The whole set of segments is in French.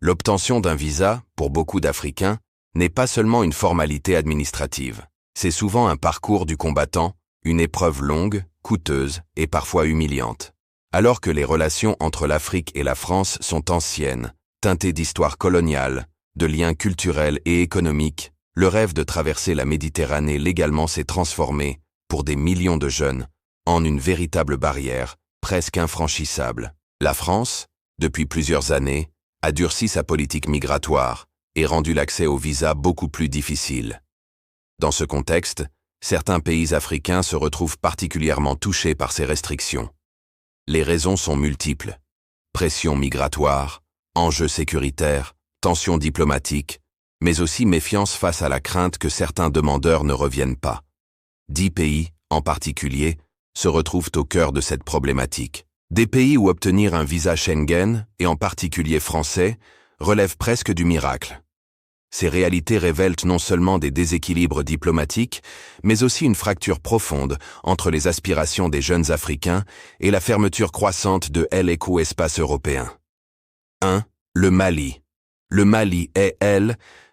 L'obtention d'un visa, pour beaucoup d'Africains, n'est pas seulement une formalité administrative. C'est souvent un parcours du combattant, une épreuve longue, coûteuse et parfois humiliante. Alors que les relations entre l'Afrique et la France sont anciennes, teintées d'histoire coloniale, de liens culturels et économiques, le rêve de traverser la Méditerranée légalement s'est transformé, pour des millions de jeunes, en une véritable barrière, presque infranchissable. La France, depuis plusieurs années, a durci sa politique migratoire et rendu l'accès au visa beaucoup plus difficile. Dans ce contexte, certains pays africains se retrouvent particulièrement touchés par ces restrictions. Les raisons sont multiples. Pression migratoire, enjeux sécuritaires, tensions diplomatiques, mais aussi méfiance face à la crainte que certains demandeurs ne reviennent pas. 10 pays, en particulier, se retrouvent au cœur de cette problématique. Des pays où obtenir un visa Schengen, et en particulier français, relève presque du miracle. Ces réalités révèlent non seulement des déséquilibres diplomatiques, mais aussi une fracture profonde entre les aspirations des jeunes Africains et la fermeture croissante de l'éco-espace européen. 1. Le Mali. Le Mali est,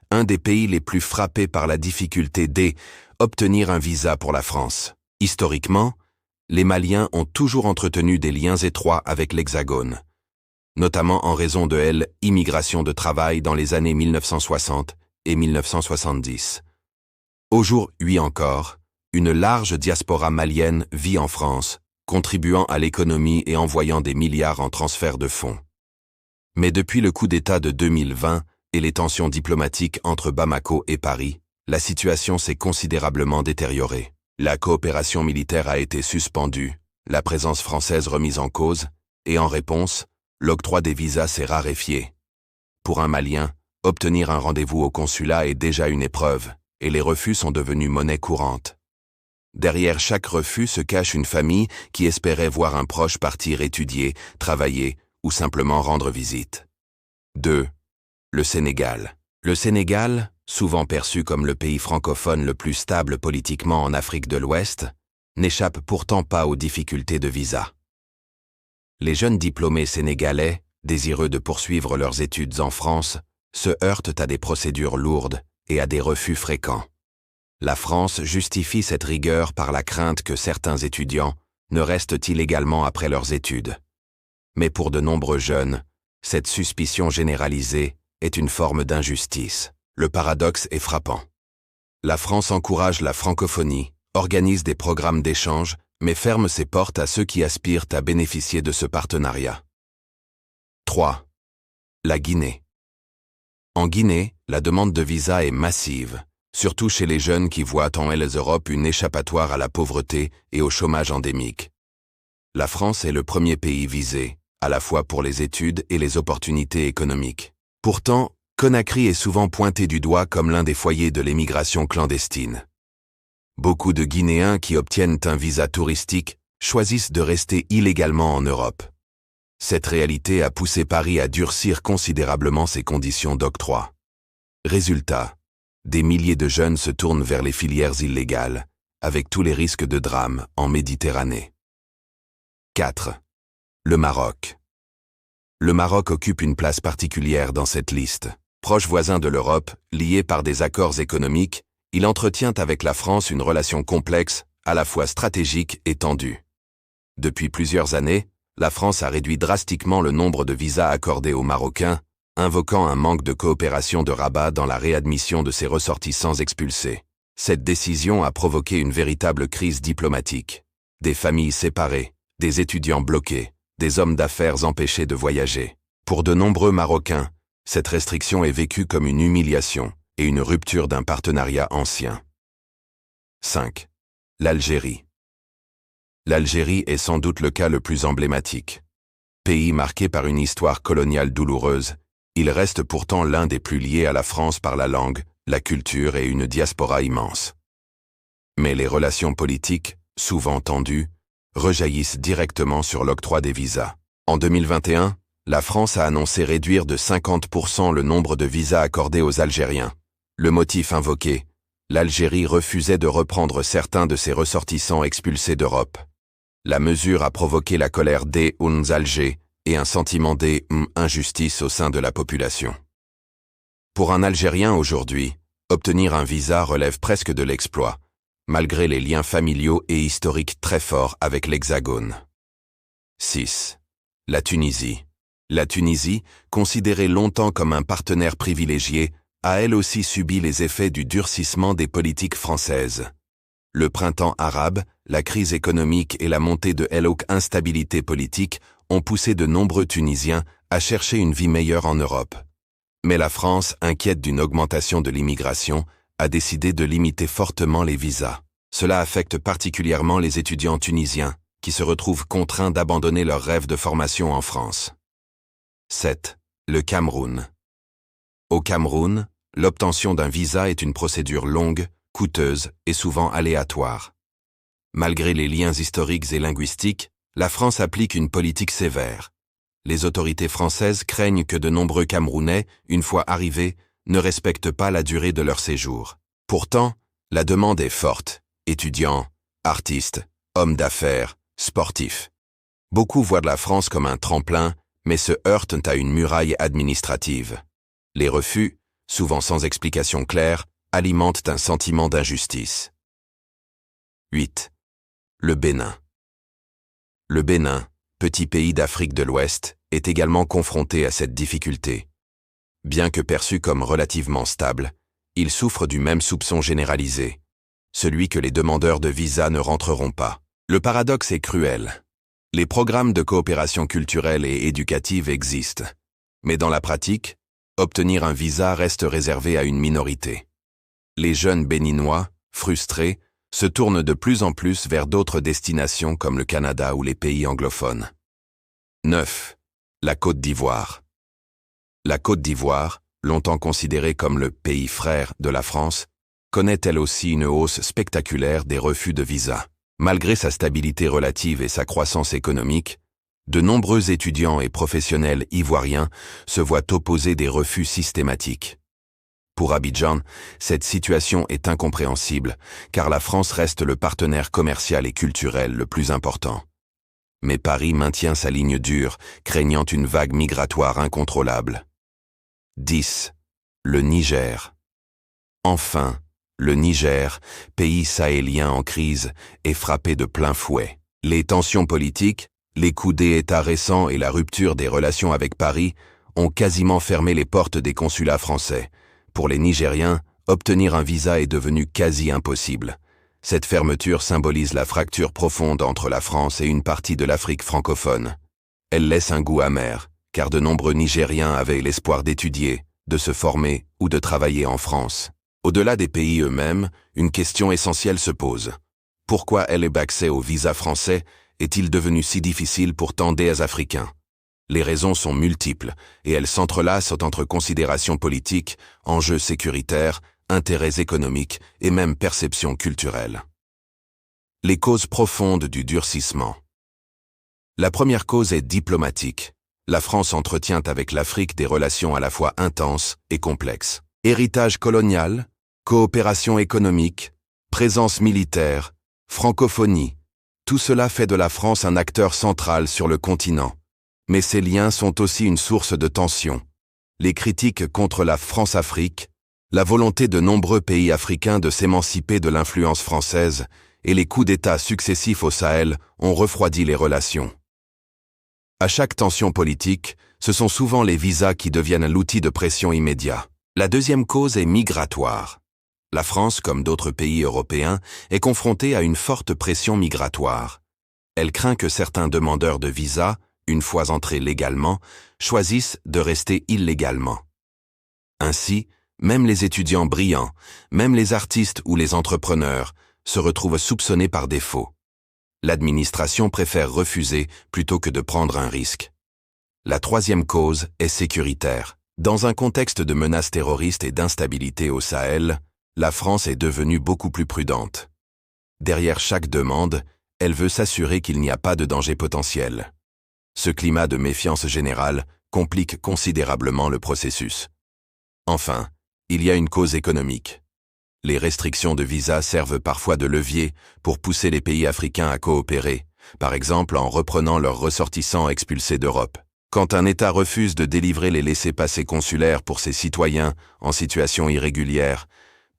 un des pays les plus frappés par la difficulté d'obtenir un visa pour la France. Historiquement, les Maliens ont toujours entretenu des liens étroits avec l'Hexagone, notamment en raison de l'immigration de travail dans les années 1960 et 1970. Aujourd'hui encore, une large diaspora malienne vit en France, contribuant à l'économie et envoyant des milliards en transferts de fonds. Mais depuis le coup d'État de 2020 et les tensions diplomatiques entre Bamako et Paris, la situation s'est considérablement détériorée. La coopération militaire a été suspendue, la présence française remise en cause, et en réponse, l'octroi des visas s'est raréfié. Pour un Malien, obtenir un rendez-vous au consulat est déjà une épreuve, et les refus sont devenus monnaie courante. Derrière chaque refus se cache une famille qui espérait voir un proche partir étudier, travailler ou simplement rendre visite. 2. Le Sénégal. Le Sénégal, souvent perçu comme le pays francophone le plus stable politiquement en Afrique de l'Ouest, n'échappe pourtant pas aux difficultés de visa. Les jeunes diplômés sénégalais, désireux de poursuivre leurs études en France, se heurtent à des procédures lourdes et à des refus fréquents. La France justifie cette rigueur par la crainte que certains étudiants ne restent illégalement après leurs études. Mais pour de nombreux jeunes, cette suspicion généralisée est une forme d'injustice. Le paradoxe est frappant. La France encourage la francophonie, organise des programmes d'échange, mais ferme ses portes à ceux qui aspirent à bénéficier de ce partenariat. 3. La Guinée. En Guinée, la demande de visa est massive, surtout chez les jeunes qui voient en Europe une échappatoire à la pauvreté et au chômage endémique. La France est le premier pays visé, à la fois pour les études et les opportunités économiques. Pourtant, Conakry est souvent pointé du doigt comme l'un des foyers de l'émigration clandestine. Beaucoup de Guinéens qui obtiennent un visa touristique choisissent de rester illégalement en Europe. Cette réalité a poussé Paris à durcir considérablement ses conditions d'octroi. Résultat, des milliers de jeunes se tournent vers les filières illégales, avec tous les risques de drame en Méditerranée. 4. Le Maroc. Le Maroc occupe une place particulière dans cette liste. Proche voisin de l'Europe, lié par des accords économiques, il entretient avec la France une relation complexe, à la fois stratégique et tendue. Depuis plusieurs années, la France a réduit drastiquement le nombre de visas accordés aux Marocains, invoquant un manque de coopération de Rabat dans la réadmission de ses ressortissants expulsés. Cette décision a provoqué une véritable crise diplomatique. Des familles séparées, des étudiants bloqués, des hommes d'affaires empêchés de voyager. Pour de nombreux Marocains, cette restriction est vécue comme une humiliation et une rupture d'un partenariat ancien. 5. L'Algérie. L'Algérie est sans doute le cas le plus emblématique. Pays marqué par une histoire coloniale douloureuse, il reste pourtant l'un des plus liés à la France par la langue, la culture et une diaspora immense. Mais les relations politiques, souvent tendues, rejaillissent directement sur l'octroi des visas. En 2021, la France a annoncé réduire de 50% le nombre de visas accordés aux Algériens. Le motif invoqué, l'Algérie refusait de reprendre certains de ses ressortissants expulsés d'Europe. La mesure a provoqué la colère des Alger et un sentiment d'injustice au sein de la population. Pour un Algérien aujourd'hui, obtenir un visa relève presque de l'exploit, malgré les liens familiaux et historiques très forts avec l'Hexagone. 6. La Tunisie. La Tunisie, considérée longtemps comme un partenaire privilégié, a elle aussi subi les effets du durcissement des politiques françaises. Le printemps arabe, la crise économique et la montée de l'instabilité politique ont poussé de nombreux Tunisiens à chercher une vie meilleure en Europe. Mais la France, inquiète d'une augmentation de l'immigration, a décidé de limiter fortement les visas. Cela affecte particulièrement les étudiants tunisiens, qui se retrouvent contraints d'abandonner leur rêve de formation en France. 7. Le Cameroun. Au Cameroun, l'obtention d'un visa est une procédure longue, coûteuse et souvent aléatoire. Malgré les liens historiques et linguistiques, la France applique une politique sévère. Les autorités françaises craignent que de nombreux Camerounais, une fois arrivés, ne respectent pas la durée de leur séjour. Pourtant, la demande est forte. Étudiants, artistes, hommes d'affaires, sportifs. Beaucoup voient la France comme un tremplin, mais se heurtent à une muraille administrative. Les refus, souvent sans explication claire, alimentent un sentiment d'injustice. 8. Le Bénin. Le Bénin, petit pays d'Afrique de l'Ouest, est également confronté à cette difficulté. Bien que perçu comme relativement stable, il souffre du même soupçon généralisé, celui que les demandeurs de visa ne rentreront pas. Le paradoxe est cruel. Les programmes de coopération culturelle et éducative existent, mais dans la pratique, obtenir un visa reste réservé à une minorité. Les jeunes béninois, frustrés, se tournent de plus en plus vers d'autres destinations comme le Canada ou les pays anglophones. 9. La Côte d'Ivoire. La Côte d'Ivoire, longtemps considérée comme le pays frère de la France, connaît elle aussi une hausse spectaculaire des refus de visa. Malgré sa stabilité relative et sa croissance économique, de nombreux étudiants et professionnels ivoiriens se voient opposer des refus systématiques. Pour Abidjan, cette situation est incompréhensible, car la France reste le partenaire commercial et culturel le plus important. Mais Paris maintient sa ligne dure, craignant une vague migratoire incontrôlable. 10. Le Niger. Enfin, le Niger, pays sahélien en crise, est frappé de plein fouet. Les tensions politiques, les coups d'État récents et la rupture des relations avec Paris ont quasiment fermé les portes des consulats français. Pour les Nigériens, obtenir un visa est devenu quasi impossible. Cette fermeture symbolise la fracture profonde entre la France et une partie de l'Afrique francophone. Elle laisse un goût amer, car de nombreux Nigériens avaient l'espoir d'étudier, de se former ou de travailler en France. Au-delà des pays eux-mêmes, une question essentielle se pose. Pourquoi l'accès au visa français est-il devenu si difficile pour tant des Africains ? Les raisons sont multiples, et elles s'entrelacent entre considérations politiques, enjeux sécuritaires, intérêts économiques et même perceptions culturelles. Les causes profondes du durcissement. La première cause est diplomatique. La France entretient avec l'Afrique des relations à la fois intenses et complexes. Héritage colonial, coopération économique, présence militaire, francophonie, tout cela fait de la France un acteur central sur le continent. Mais ces liens sont aussi une source de tension. Les critiques contre la France-Afrique, la volonté de nombreux pays africains de s'émanciper de l'influence française et les coups d'État successifs au Sahel ont refroidi les relations. À chaque tension politique, ce sont souvent les visas qui deviennent l'outil de pression immédiat. La deuxième cause est migratoire. La France, comme d'autres pays européens, est confrontée à une forte pression migratoire. Elle craint que certains demandeurs de visa, une fois entrés légalement, choisissent de rester illégalement. Ainsi, même les étudiants brillants, même les artistes ou les entrepreneurs, se retrouvent soupçonnés par défaut. L'administration préfère refuser plutôt que de prendre un risque. La troisième cause est sécuritaire. Dans un contexte de menaces terroristes et d'instabilité au Sahel, la France est devenue beaucoup plus prudente. Derrière chaque demande, elle veut s'assurer qu'il n'y a pas de danger potentiel. Ce climat de méfiance générale complique considérablement le processus. Enfin, il y a une cause économique. Les restrictions de visa servent parfois de levier pour pousser les pays africains à coopérer, par exemple en reprenant leurs ressortissants expulsés d'Europe. Quand un État refuse de délivrer les laissez-passer consulaires pour ses citoyens en situation irrégulière,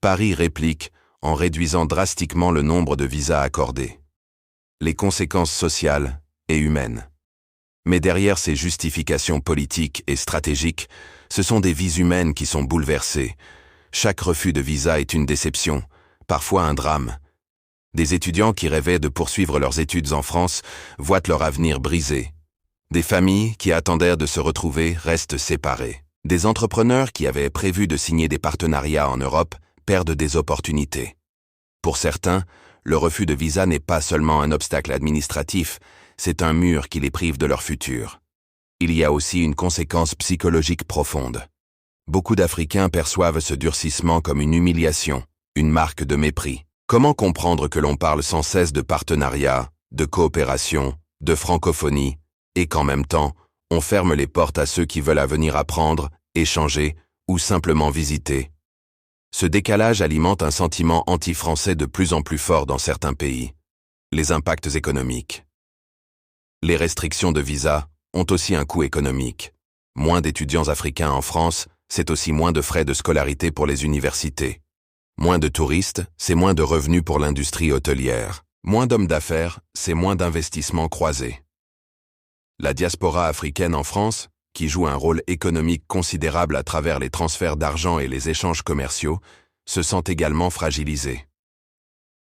Paris réplique en réduisant drastiquement le nombre de visas accordés. Les conséquences sociales et humaines. Mais derrière ces justifications politiques et stratégiques, ce sont des vies humaines qui sont bouleversées. Chaque refus de visa est une déception, parfois un drame. Des étudiants qui rêvaient de poursuivre leurs études en France voient leur avenir brisé. Des familles qui attendaient de se retrouver restent séparées. Des entrepreneurs qui avaient prévu de signer des partenariats en Europe perdent des opportunités. Pour certains, le refus de visa n'est pas seulement un obstacle administratif, c'est un mur qui les prive de leur futur. Il y a aussi une conséquence psychologique profonde. Beaucoup d'Africains perçoivent ce durcissement comme une humiliation, une marque de mépris. Comment comprendre que l'on parle sans cesse de partenariat, de coopération, de francophonie, et qu'en même temps, on ferme les portes à ceux qui veulent venir apprendre, échanger ou simplement visiter? Ce décalage alimente un sentiment anti-français de plus en plus fort dans certains pays. Les impacts économiques. Les restrictions de visa ont aussi un coût économique. Moins d'étudiants africains en France, c'est aussi moins de frais de scolarité pour les universités. Moins de touristes, c'est moins de revenus pour l'industrie hôtelière. Moins d'hommes d'affaires, c'est moins d'investissements croisés. La diaspora africaine en France, qui joue un rôle économique considérable à travers les transferts d'argent et les échanges commerciaux, se sent également fragilisée.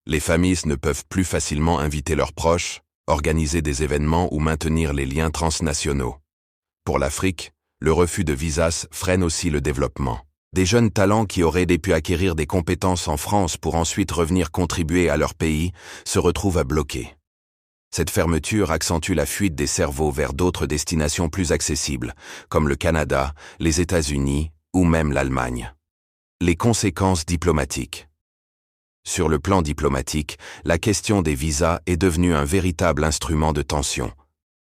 Les familles ne peuvent plus facilement inviter leurs proches, organiser des événements ou maintenir les liens transnationaux. Pour l'Afrique, le refus de visas freine aussi le développement. Des jeunes talents qui auraient pu acquérir des compétences en France pour ensuite revenir contribuer à leur pays se retrouvent à bloquer. Cette fermeture accentue la fuite des cerveaux vers d'autres destinations plus accessibles, comme le Canada, les États-Unis ou même l'Allemagne. Les conséquences diplomatiques. Sur le plan diplomatique, la question des visas est devenue un véritable instrument de tension.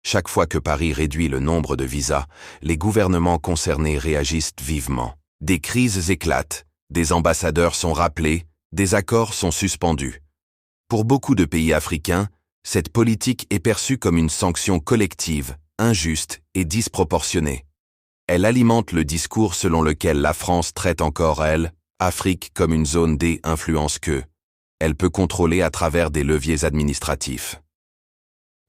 Chaque fois que Paris réduit le nombre de visas, les gouvernements concernés réagissent vivement. Des crises éclatent, des ambassadeurs sont rappelés, des accords sont suspendus. Pour beaucoup de pays africains, cette politique est perçue comme une sanction collective, injuste et disproportionnée. Elle alimente le discours selon lequel la France traite encore, elle, Afrique comme une zone d'influence que elle peut contrôler à travers des leviers administratifs.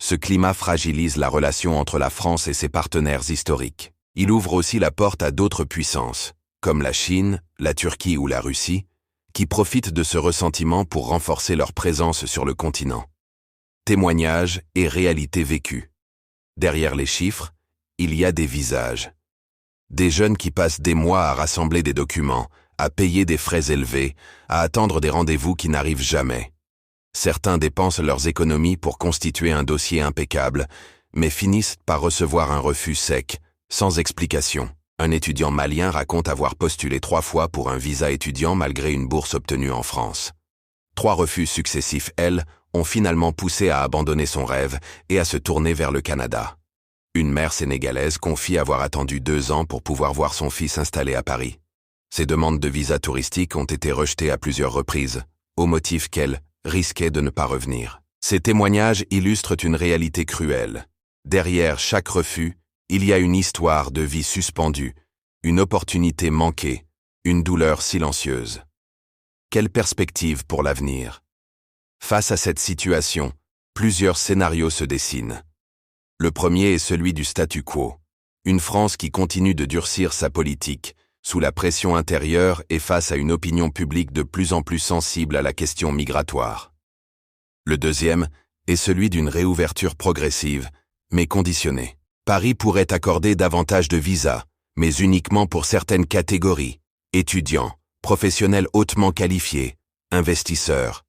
Ce climat fragilise la relation entre la France et ses partenaires historiques. Il ouvre aussi la porte à d'autres puissances, comme la Chine, la Turquie ou la Russie, qui profitent de ce ressentiment pour renforcer leur présence sur le continent. Témoignages et réalités vécues. Derrière les chiffres, il y a des visages. Des jeunes qui passent des mois à rassembler des documents, à payer des frais élevés, à attendre des rendez-vous qui n'arrivent jamais. Certains dépensent leurs économies pour constituer un dossier impeccable, mais finissent par recevoir un refus sec, sans explication. Un étudiant malien raconte avoir postulé 3 fois pour un visa étudiant malgré une bourse obtenue en France. 3 refus successifs, elles, ont finalement poussé à abandonner son rêve et à se tourner vers le Canada. Une mère sénégalaise confie avoir attendu 2 ans pour pouvoir voir son fils installé à Paris. Ses demandes de visa touristique ont été rejetées à plusieurs reprises, au motif qu'elle risquait de ne pas revenir. Ces témoignages illustrent une réalité cruelle. Derrière chaque refus, il y a une histoire de vie suspendue, une opportunité manquée, une douleur silencieuse. Quelle perspective pour l'avenir? Face à cette situation, plusieurs scénarios se dessinent. Le premier est celui du statu quo, une France qui continue de durcir sa politique, sous la pression intérieure et face à une opinion publique de plus en plus sensible à la question migratoire. Le deuxième est celui d'une réouverture progressive, mais conditionnée. Paris pourrait accorder davantage de visas, mais uniquement pour certaines catégories, étudiants, professionnels hautement qualifiés, investisseurs.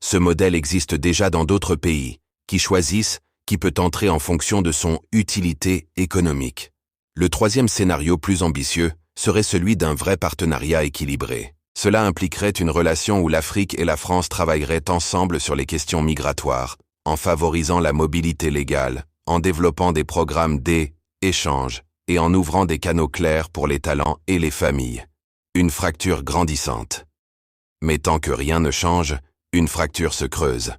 Ce modèle existe déjà dans d'autres pays, qui choisissent qui peut entrer en fonction de son utilité économique. Le troisième scénario plus ambitieux serait celui d'un vrai partenariat équilibré. Cela impliquerait une relation où l'Afrique et la France travailleraient ensemble sur les questions migratoires, en favorisant la mobilité légale, en développant des programmes d'échange et en ouvrant des canaux clairs pour les talents et les familles. Une fracture grandissante. Mais tant que rien ne change, une fracture se creuse.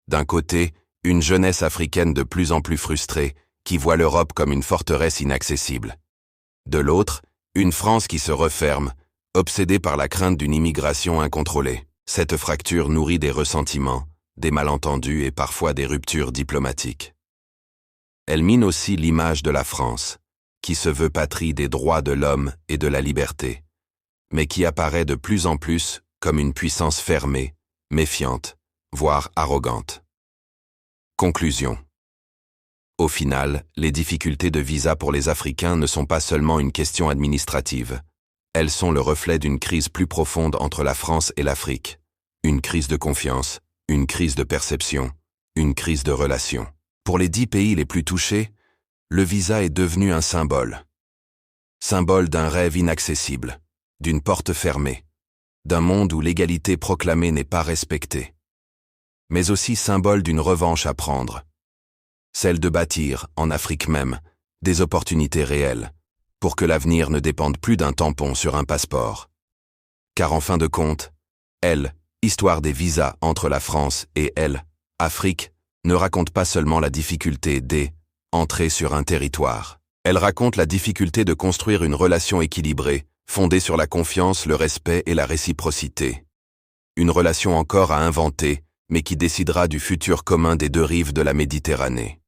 D'un côté, une jeunesse africaine de plus en plus frustrée, qui voit l'Europe comme une forteresse inaccessible. De l'autre, une France qui se referme, obsédée par la crainte d'une immigration incontrôlée. Cette fracture nourrit des ressentiments, des malentendus et parfois des ruptures diplomatiques. Elle mine aussi l'image de la France, qui se veut patrie des droits de l'homme et de la liberté, mais qui apparaît de plus en plus comme une puissance fermée, méfiante, voire arrogante. Conclusion. Au final, les difficultés de visa pour les Africains ne sont pas seulement une question administrative. Elles sont le reflet d'une crise plus profonde entre la France et l'Afrique. Une crise de confiance, une crise de perception, une crise de relations. Pour les 10 pays les plus touchés, le visa est devenu un symbole. Symbole d'un rêve inaccessible, d'une porte fermée, d'un monde où l'égalité proclamée n'est pas respectée. Mais aussi symbole d'une revanche à prendre. Celle de bâtir, en Afrique même, des opportunités réelles, pour que l'avenir ne dépende plus d'un tampon sur un passeport. Car en fin de compte, histoire des visas entre la France et Afrique, ne raconte pas seulement la difficulté d'entrer sur un territoire. Elle raconte la difficulté de construire une relation équilibrée, fondée sur la confiance, le respect et la réciprocité. Une relation encore à inventer, mais qui décidera du futur commun des deux rives de la Méditerranée.